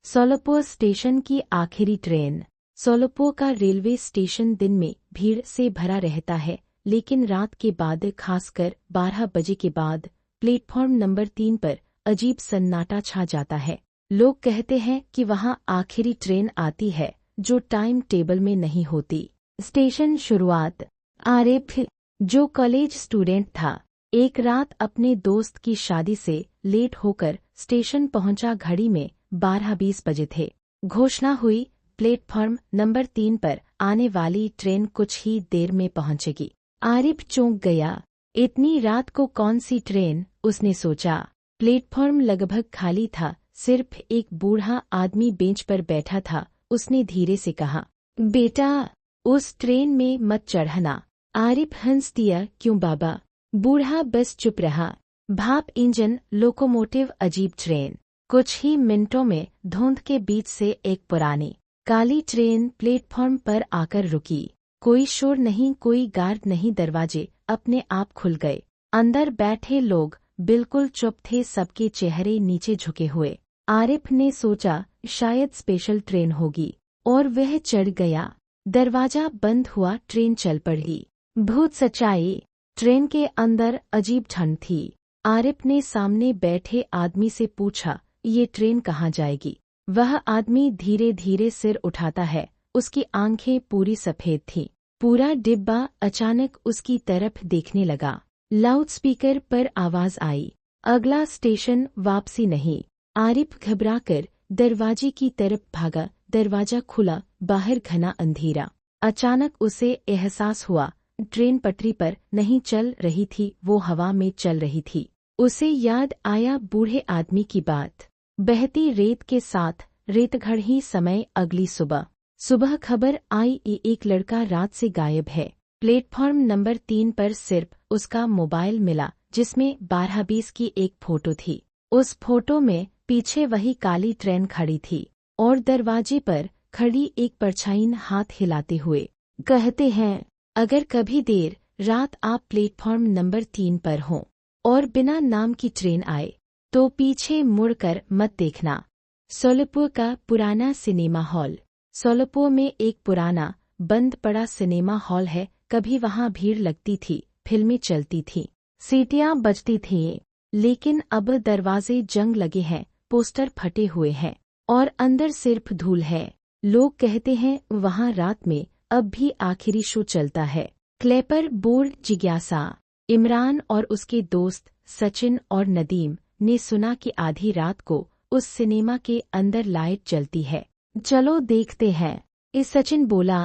Solapur station की आखिरी train. Solapur का रेलवे स्टेशन दिन में भीड़ से भरा रहता है, लेकिन रात के बाद, खासकर 12 बजे के बाद, प्लेटफॉर्म नंबर 3 पर अजीब सन्नाटा छा जाता है। लोग कहते हैं कि वहां आखिरी ट्रेन आती है जो टाइम टेबल में नहीं होती। स्टेशन शुरुआत। आरिफ, जो कॉलेज स्टूडेंट था, एक रात अपने दोस्त की शादी से लेट होकर स्टेशन पहुंचा। घड़ी में 12:20 बजे थे। घोषणा हुई, प्लेटफॉर्म नंबर 3 पर आने वाली ट्रेन कुछ ही देर में पहुंचेगी। आरिफ चौंक गया। इतनी रात को कौन सी ट्रेन, उसने सोचा। प्लेटफॉर्म लगभग खाली था, सिर्फ एक बूढ़ा आदमी बेंच पर बैठा था। उसने धीरे से कहा, बेटा, उस ट्रेन में मत चढ़ना। आरिफ हंस दिया। क्यों बाबा? बूढ़ा बस चुप रहा। भाप इंजन लोकोमोटिव अजीब ट्रेन। कुछ ही मिनटों में धुंध के बीच से एक पुरानी काली ट्रेन प्लेटफॉर्म पर आकर रुकी। कोई शोर नहीं, कोई गार्ड नहीं, दरवाजे अपने आप खुल गए। अंदर बैठे लोग बिल्कुल चुप थे, सबके चेहरे नीचे झुके हुए। आरिफ ने सोचा शायद स्पेशल ट्रेन होगी, और वह चढ़ गया। दरवाजा बंद हुआ, ट्रेन चल पड़ी। भूत सच्चाई। ट्रेन के अंदर अजीब ठंड थी। आरिफ ने सामने बैठे आदमी से पूछा, ये ट्रेन कहाँ जाएगी? वह आदमी धीरे धीरे सिर उठाता है। उसकी आंखें पूरी सफेद थीं। पूरा डिब्बा अचानक उसकी तरफ देखने लगा। लाउडस्पीकर पर आवाज आई, अगला स्टेशन वापसी नहीं। आरिफ घबराकर दरवाजे की तरफ भागा। दरवाजा खुला, बाहर घना अंधेरा। अचानक उसे एहसास हुआ, ट्रेन पटरी पर नहीं चल रही थी, वो हवा में चल रही थी। उसे याद आया बूढ़े आदमी की बात। बहती रेत के साथ रेतगढ़ ही समय। अगली सुबह खबर आई, एक लड़का रात से गायब है। प्लेटफॉर्म नंबर 3 पर सिर्फ उसका मोबाइल मिला, जिसमें 12:20 की एक फोटो थी। उस फोटो में पीछे वही काली ट्रेन खड़ी थी, और दरवाजे पर खड़ी एक परछाई हाथ हिलाते हुए। कहते हैं, अगर कभी देर रात आप प्लेटफॉर्म नंबर 3 पर हों और बिना नाम की ट्रेन आए, तो पीछे मुड़कर मत देखना। सोलापुर का पुराना सिनेमा हॉल। सोलापुर में एक पुराना बंद पड़ा सिनेमा हॉल है। कभी वहां भीड़ लगती थी, फिल्में चलती थीं, सीटियां बजती थीं, लेकिन अब दरवाजे जंग लगे हैं, पोस्टर फटे हुए हैं, और अंदर सिर्फ धूल है। लोग कहते हैं वहां रात में अब भी आखिरी शो चलता है। क्लेपर बोर्ड जिज्ञासा। इमरान और उसके दोस्त सचिन और नदीम ने सुना कि आधी रात को उस सिनेमा के अंदर लाइट जलती है। चलो देखते हैं। इस सचिन बोला,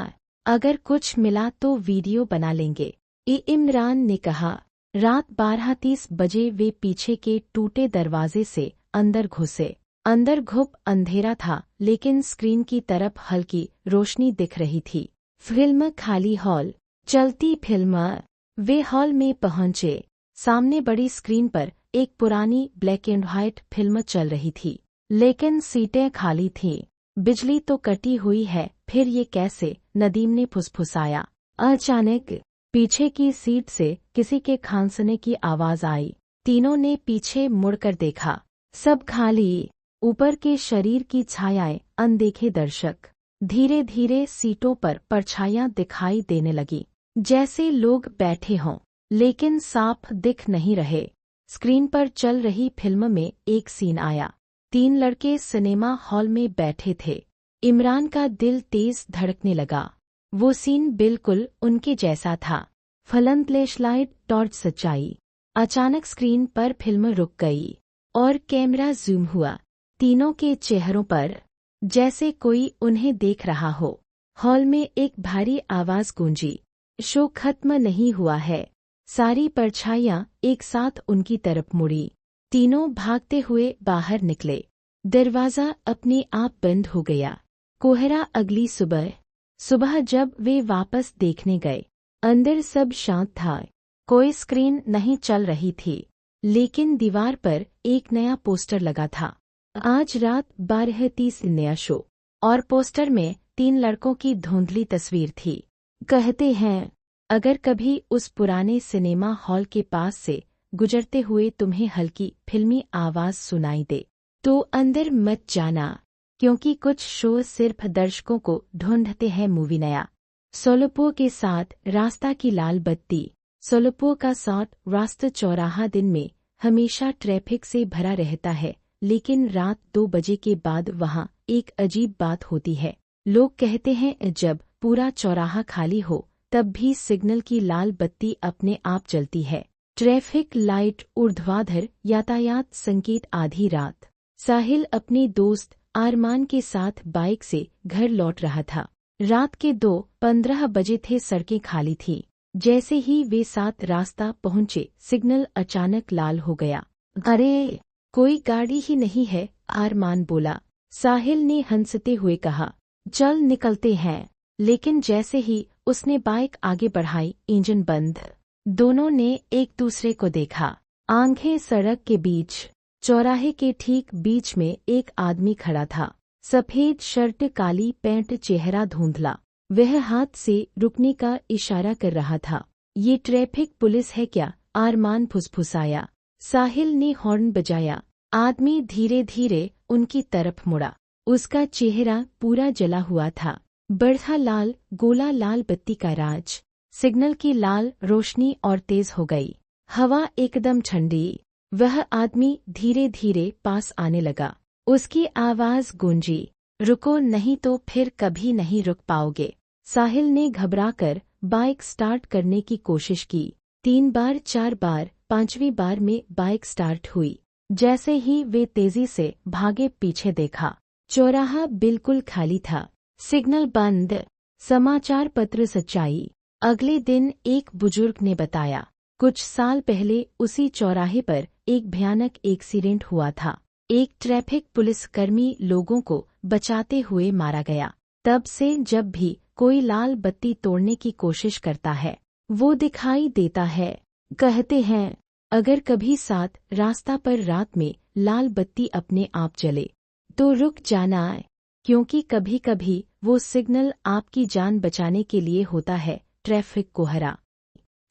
अगर कुछ मिला तो वीडियो बना लेंगे। इमरान ने कहा। रात 12:30 बजे वे पीछे के टूटे दरवाजे से अंदर घुसे। अंदर घुप अंधेरा था, लेकिन स्क्रीन की तरफ हल्की रोशनी दिख रही थी। फिल्म खाली हॉल, चलती फिल्म। वे हॉल में पहुंचे। सामने बड़ी स्क्रीन पर एक पुरानी ब्लैक एंड व्हाइट फिल्म चल रही थी, लेकिन सीटें खाली थीं। बिजली तो कटी हुई है, फिर ये कैसे? नदीम ने फुसफुसाया। अचानक पीछे की सीट से किसी के खांसने की आवाज आई। तीनों ने पीछे मुड़कर देखा। सब खाली। ऊपर के शरीर की छायाएं, अनदेखे दर्शक। धीरे धीरे सीटों पर परछाइयां दिखाई देने लगी, जैसे लोग बैठे हों, लेकिन साफ दिख नहीं रहे। स्क्रीन पर चल रही फिल्म में एक सीन आया। 3 लड़के सिनेमा हॉल में बैठे थे। इमरान का दिल तेज धड़कने लगा। वो सीन बिल्कुल उनके जैसा था। फलन फ्लैशलाइट टॉर्च सच्चाई। अचानक स्क्रीन पर फिल्म रुक गई, और कैमरा जूम हुआ। तीनों के चेहरों पर, जैसे कोई उन्हें देख रहा हो। हॉल में एक भारी आवाज गूंजी, शो खत्म नहीं हुआ है। सारी परछाइयां एक साथ उनकी तरफ मुड़ी। तीनों भागते हुए बाहर निकले। दरवाजा अपने आप बंद हो गया। कोहरा। अगली सुबह जब वे वापस देखने गए, अंदर सब शांत था। कोई स्क्रीन नहीं चल रही थी, लेकिन दीवार पर एक नया पोस्टर लगा था। आज रात 12:30 नया शो। और पोस्टर में 3 लड़कों की धुंधली तस्वीर थी। कहते हैं, अगर कभी उस पुराने सिनेमा हॉल के पास से गुजरते हुए तुम्हें हल्की फिल्मी आवाज सुनाई दे, तो अंदर मत जाना, क्योंकि कुछ शो सिर्फ दर्शकों को ढूंढते हैं मूवी नया। सोलुपो के साथ रास्ता की लाल बत्ती। सोलुपो का साथ रास्ता चौराहा दिन में हमेशा ट्रैफिक से भरा रहता है, लेकिन रात 2 बजे के बाद वहाँ एक अजीब बात होती है। लोग कहते हैं जब पूरा चौराहा खाली हो तब भी सिग्नल की लाल बत्ती अपने आप जलती है। ट्रैफिक लाइट, ऊर्ध्वाधर यातायात संकेत। आधी रात साहिल अपने दोस्त आरमान के साथ बाइक से घर लौट रहा था। रात के 2:15 बजे थे, सड़कें खाली थीं। जैसे ही वे साथ रास्ता पहुंचे, सिग्नल अचानक लाल हो गया। अरे, कोई गाड़ी ही नहीं है, आरमान बोला। साहिल ने हंसते हुए कहा, चल निकलते हैं। लेकिन जैसे ही उसने बाइक आगे बढ़ाई, इंजन बंद। दोनों ने एक दूसरे को देखा। आंखें सड़क के बीच। चौराहे के ठीक बीच में एक आदमी खड़ा था। सफेद शर्ट, काली पैंट, चेहरा धुंधला। वह हाथ से रुकने का इशारा कर रहा था। ये ट्रैफिक पुलिस है क्या? आरमान फुसफुसाया। साहिल ने हॉर्न बजाया। आदमी धीरे धीरे उनकी तरफ मुड़ा। उसका चेहरा पूरा जला हुआ था। बढ़ा लाल गोला, लाल बत्ती का राज। सिग्नल की लाल रोशनी और तेज हो गई। हवा एकदम ठंडी। वह आदमी धीरे धीरे पास आने लगा। उसकी आवाज गूंजी, रुको नहीं तो फिर कभी नहीं रुक पाओगे। साहिल ने घबराकर बाइक स्टार्ट करने की कोशिश की। 3 बार, 4 बार, 5वीं बार में बाइक स्टार्ट हुई। जैसे ही वे तेजी से भागे, पीछे देखा, चौराहा बिल्कुल खाली था, सिग्नल बंद। समाचार पत्र सच्चाई। अगले दिन एक बुजुर्ग ने बताया, कुछ साल पहले उसी चौराहे पर एक भयानक एक्सीडेंट हुआ था। एक ट्रैफिक पुलिसकर्मी लोगों को बचाते हुए मारा गया। तब से जब भी कोई लाल बत्ती तोड़ने की कोशिश करता है, वो दिखाई देता है। कहते हैं, अगर कभी साथ रास्ता पर रात में लाल बत्ती अपने आप जले तो रुक जाना, क्योंकि कभी कभी वो सिग्नल आपकी जान बचाने के लिए होता है। ट्रैफिक को हरा।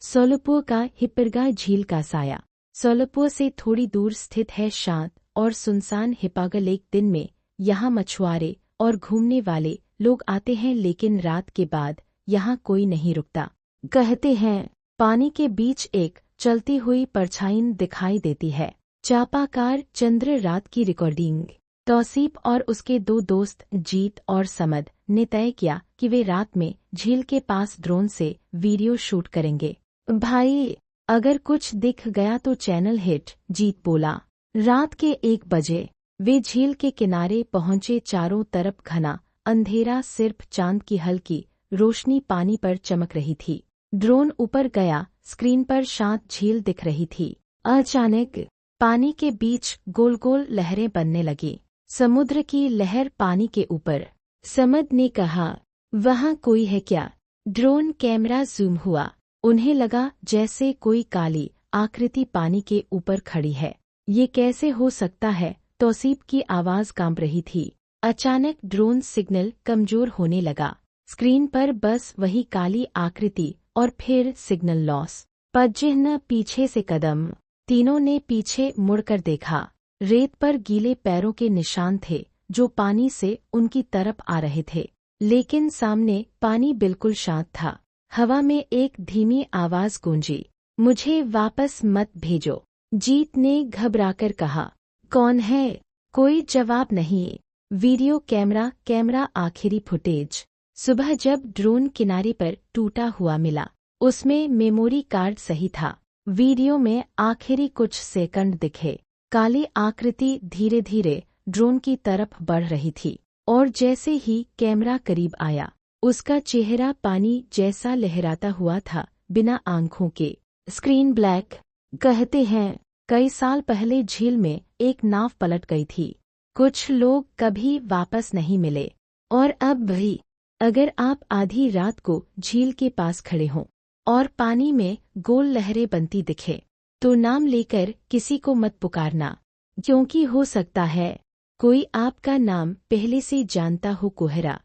सोलुपो का हिप्परगा झील का साया। सोलुपो से थोड़ी दूर स्थित है शांत और सुनसान हिप्परगा लेक। दिन में यहाँ मछुआरे और घूमने वाले लोग आते हैं, लेकिन रात के बाद यहाँ कोई नहीं रुकता। कहते हैं, पानी के बीच एक चलती हुई परछाई दिखाई देती है। चापाकार चंद्र रात की रिकॉर्डिंग। तौसीफ और उसके 2 दोस्त जीत और समद ने तय किया कि वे रात में झील के पास ड्रोन से वीडियो शूट करेंगे। भाई, अगर कुछ दिख गया तो चैनल हिट, जीत बोला। रात के 1 बजे वे झील के किनारे पहुंचे। चारों तरफ घना अंधेरा, सिर्फ चांद की हल्की रोशनी पानी पर चमक रही थी। ड्रोन ऊपर गया, स्क्रीन पर शांत झील दिख रही थी। अचानक पानी के बीच गोल गोल लहरें बनने लगी। समुद्र की लहर पानी के ऊपर। समद ने कहा, वहाँ कोई है क्या? ड्रोन कैमरा जूम हुआ। उन्हें लगा जैसे कोई काली आकृति पानी के ऊपर खड़ी है। ये कैसे हो सकता है? तौसीफ की आवाज कांप रही थी। अचानक ड्रोन सिग्नल कमजोर होने लगा। स्क्रीन पर बस वही काली आकृति और फिर सिग्नल लॉस। पदचिह्न, पीछे से कदम। तीनों ने पीछे मुड़कर देखा। रेत पर गीले पैरों के निशान थे जो पानी से उनकी तरफ आ रहे थे, लेकिन सामने पानी बिल्कुल शांत था। हवा में एक धीमी आवाज गूंजी, मुझे वापस मत भेजो। जीत ने घबराकर कहा, कौन है? कोई जवाब नहीं। वीडियो कैमरा आखिरी फुटेज। सुबह जब ड्रोन किनारे पर टूटा हुआ मिला, उसमें मेमोरी कार्ड सही था। वीडियो में आखिरी कुछ सेकंड दिखे। काली आकृति धीरे धीरे ड्रोन की तरफ बढ़ रही थी और जैसे ही कैमरा करीब आया, उसका चेहरा पानी जैसा लहराता हुआ था, बिना आंखों के। Screen black. कहते हैं, कई साल पहले झील में एक नाव पलट गई थी। कुछ लोग कभी वापस नहीं मिले। और अब भी अगर आप आधी रात को झील के पास खड़े हों और पानी में गोल लहरें बनती दिखे, तो नाम लेकर किसी को मत पुकारना, क्योंकि हो सकता है कोई आपका नाम पहले से जानता हो। कोहरा।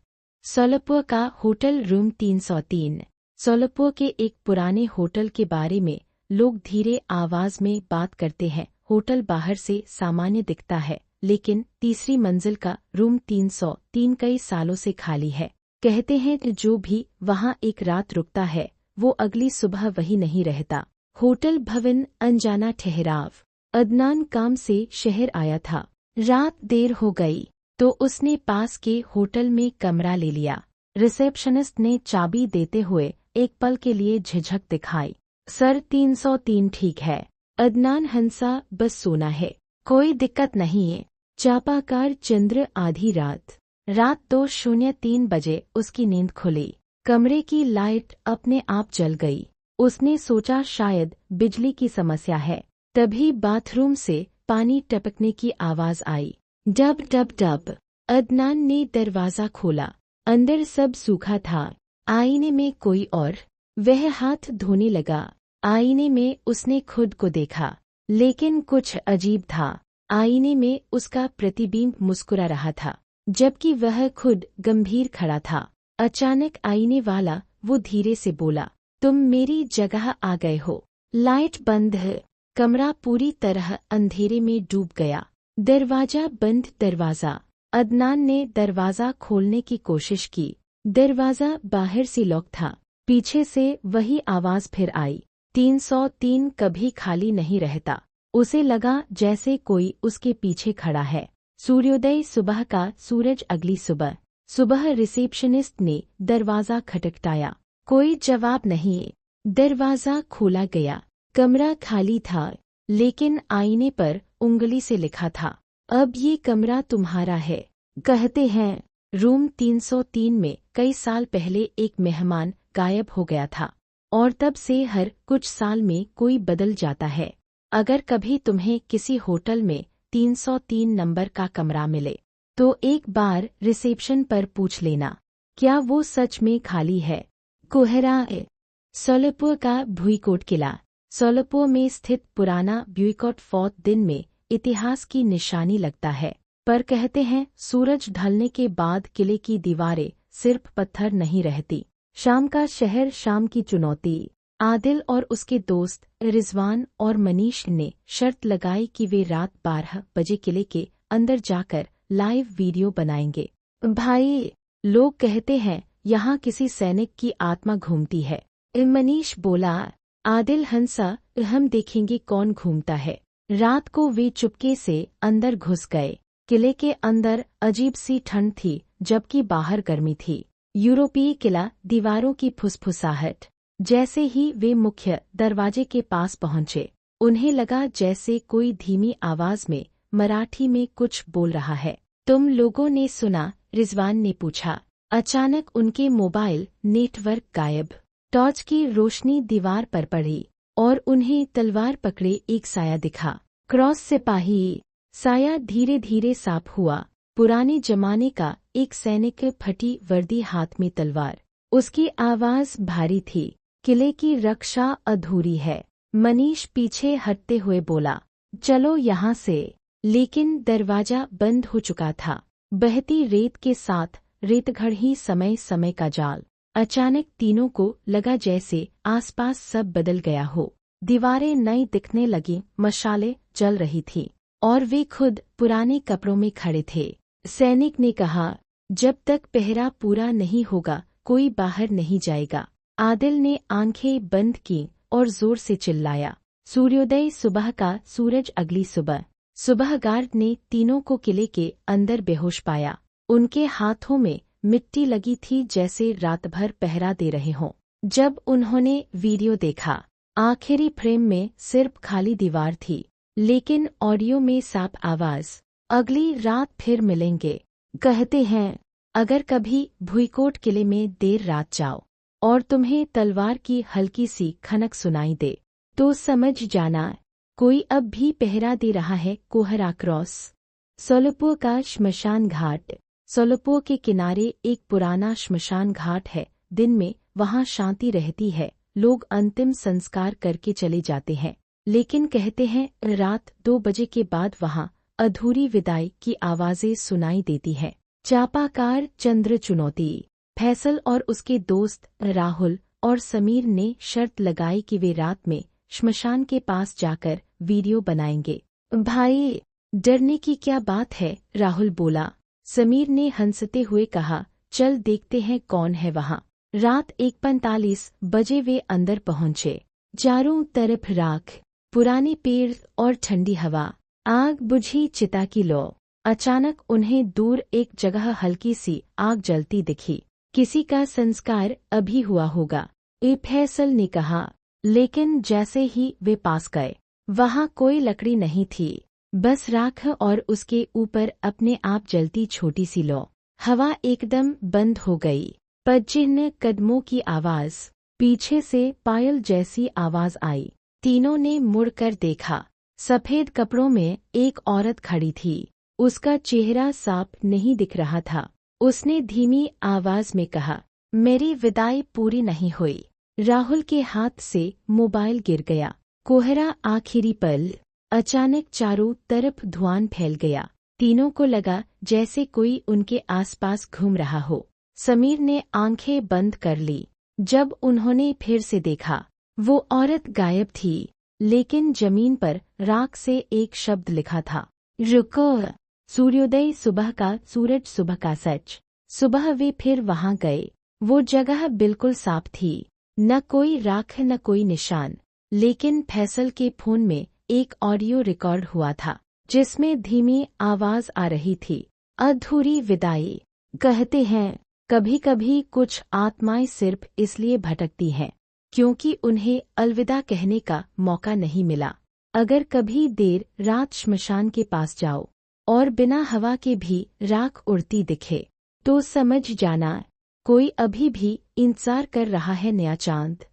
सोलुपो का होटल रूम 303। सोलुपो के एक पुराने होटल के बारे में लोग धीरे आवाज में बात करते हैं। होटल बाहर से सामान्य दिखता है, लेकिन तीसरी मंजिल का रूम 303 कई सालों से खाली है। कहते हैं कि जो भी वहां एक रात रुकता है वो अगली सुबह वही नहीं रहता। होटल भवन अनजाना ठहराव। अदनान काम से शहर आया था। रात देर हो गई तो उसने पास के होटल में कमरा ले लिया। रिसेप्शनिस्ट ने चाबी देते हुए एक पल के लिए झिझक दिखाई। सर 303 ठीक है। अदनान हंसा, बस सोना है, कोई दिक्कत नहीं है। चापाकार चंद्र। आधी रात 2:03 बजे उसकी नींद खुली। कमरे की लाइट अपने आप जल गई। उसने सोचा शायद बिजली की समस्या है। तभी बाथरूम से पानी टपकने की आवाज आई। डब डब डब। अदनान ने दरवाजा खोला। अंदर सब सूखा था। आईने में कोई और। वह हाथ धोने लगा। आईने में उसने खुद को देखा, लेकिन कुछ अजीब था। आईने में उसका प्रतिबिंब मुस्कुरा रहा था, जबकि वह खुद गंभीर खड़ा था। अचानक आईने वाला वो धीरे से बोला, तुम मेरी जगह आ गए हो। लाइट बंद है। कमरा पूरी तरह अंधेरे में डूब गया। दरवाजा बंद। दरवाजा। अदनान ने दरवाजा खोलने की कोशिश की। दरवाजा बाहर से लॉक था। पीछे से वही आवाज फिर आई। 303 कभी खाली नहीं रहता। उसे लगा जैसे कोई उसके पीछे खड़ा है। सूर्योदय। सुबह का सूरज। अगली सुबह रिसेप्शनिस्ट ने दरवाजा खटखटाया। कोई जवाब नहीं। दरवाजा खोला गया। कमरा खाली था, लेकिन आईने पर उंगली से लिखा था, अब ये कमरा तुम्हारा है। कहते हैं रूम 303 में कई साल पहले एक मेहमान गायब हो गया था, और तब से हर कुछ साल में कोई बदल जाता है। अगर कभी तुम्हें किसी होटल में 303 नंबर का कमरा मिले तो एक बार रिसेप्शन पर पूछ लेना, क्या वो सच में खाली है। कोहरा। सोलापुर का भुईकोट किला। सोलापुर में स्थित पुराना भुईकोट फोर्ट दिन में इतिहास की निशानी लगता है, पर कहते हैं सूरज ढलने के बाद किले की दीवारें सिर्फ पत्थर नहीं रहती। शाम का शहर। शाम की चुनौती। आदिल और उसके दोस्त रिजवान और मनीष ने शर्त लगाई कि वे रात 12 बजे किले के अंदर जाकर लाइव वीडियो बनाएंगे। भाई, लोग कहते हैं यहाँ किसी सैनिक की आत्मा घूमती है। मनीष बोला। आदिल हंसा। हम देखेंगे कौन घूमता है। रात को वे चुपके से अंदर घुस गए। किले के अंदर अजीब सी ठंड थी, जबकि बाहर गर्मी थी। यूरोपीय किला। दीवारों की फुसफुसाहट। जैसे ही वे मुख्य दरवाजे के पास पहुंचे, उन्हें लगा जैसे कोई धीमी आवाज में मराठी में कुछ बोल रहा है। तुम लोगों ने सुना? रिजवान ने पूछा। अचानक उनके मोबाइल नेटवर्क गायब। टॉर्च की रोशनी दीवार पर पड़ी और उन्हें तलवार पकड़े एक साया दिखा। क्रॉस सिपाही। साया धीरे धीरे साफ हुआ। पुराने जमाने का एक सैनिक। फटी वर्दी, हाथ में तलवार। उसकी आवाज भारी थी। किले की रक्षा अधूरी है। मनीष पीछे हटते हुए बोला, चलो यहाँ से। लेकिन दरवाजा बंद हो चुका था। बहती रेत के साथ रेतगढ़ ही समय समय का जाल। अचानक तीनों को लगा जैसे आसपास सब बदल गया हो। दीवारें नई दिखने लगी, मशालें जल रही थी, और वे खुद पुराने कपड़ों में खड़े थे। सैनिक ने कहा, जब तक पहरा पूरा नहीं होगा कोई बाहर नहीं जाएगा। आदिल ने आंखें बंद की और जोर से चिल्लाया, सूर्योदय। सुबह का सूरज। अगली सुबह गार्ड ने तीनों को किले के अंदर बेहोश पाया। उनके हाथों में मिट्टी लगी थी, जैसे रात भर पहरा दे रहे हों। जब उन्होंने वीडियो देखा, आखिरी फ्रेम में सिर्फ खाली दीवार थी, लेकिन ऑडियो में साफ आवाज, अगली रात फिर मिलेंगे। कहते हैं अगर कभी भुईकोट किले में देर रात जाओ और तुम्हें तलवार की हल्की सी खनक सुनाई दे, तो समझ जाना कोई अब भी पहरा दे रहा है। कोहरा क्रॉस। सोलापुर का श्मशान घाट। सोलापुर के किनारे एक पुराना श्मशान घाट है। दिन में वहाँ शांति रहती है, लोग अंतिम संस्कार करके चले जाते हैं, लेकिन कहते हैं रात 2 बजे के बाद वहाँ अधूरी विदाई की आवाजें सुनाई देती हैं। चापाकार चंद्र चुनौती। फैसल और उसके दोस्त राहुल और समीर ने शर्त लगाई कि वे रात में श्मशान के पास जाकर वीडियो बनाएंगे। भाई, डरने की क्या बात है, राहुल बोला। समीर ने हंसते हुए कहा, चल देखते हैं कौन है वहाँ। रात 1:45 बजे वे अंदर पहुंचे। चारों तरफ राख, पुराने पेड़ और ठंडी हवा। आग बुझी चिता की लौ। अचानक उन्हें दूर एक जगह हल्की सी आग जलती दिखी। किसी का संस्कार अभी हुआ होगा, ए फैसल ने कहा। लेकिन जैसे ही वे पास गए, वहाँ कोई लकड़ी नहीं थी, बस राख और उसके ऊपर अपने आप जलती छोटी सी लौ। हवा एकदम बंद हो गई। पदचिह्न कदमों की आवाज, पीछे से पायल जैसी आवाज आई। तीनों ने मुड़कर देखा। सफेद कपड़ों में एक औरत खड़ी थी। उसका चेहरा साफ नहीं दिख रहा था। उसने धीमी आवाज में कहा, मेरी विदाई पूरी नहीं हुई। राहुल के हाथ से मोबाइल गिर गया। कोहरा आखिरी पल। अचानक चारों तरफ धुआं फैल गया। तीनों को लगा जैसे कोई उनके आसपास घूम रहा हो। समीर ने आंखें बंद कर ली। जब उन्होंने फिर से देखा, वो औरत गायब थी, लेकिन जमीन पर राख से एक शब्द लिखा था, रुको। सूर्योदय सुबह का सूरज, सुबह का सच। सुबह वे फिर वहां गए। वो जगह बिल्कुल साफ थी, न कोई राख न कोई निशान। लेकिन फैसल के फोन में एक ऑडियो रिकॉर्ड हुआ था, जिसमें धीमी आवाज आ रही थी, अधूरी विदाई। कहते हैं, कभी कभी कुछ आत्माएं सिर्फ इसलिए भटकती हैं क्योंकि उन्हें अलविदा कहने का मौका नहीं मिला। अगर कभी देर रात श्मशान के पास जाओ और बिना हवा के भी राख उड़ती दिखे, तो समझ जाना कोई अभी भी इंतजार कर रहा है नया चांद।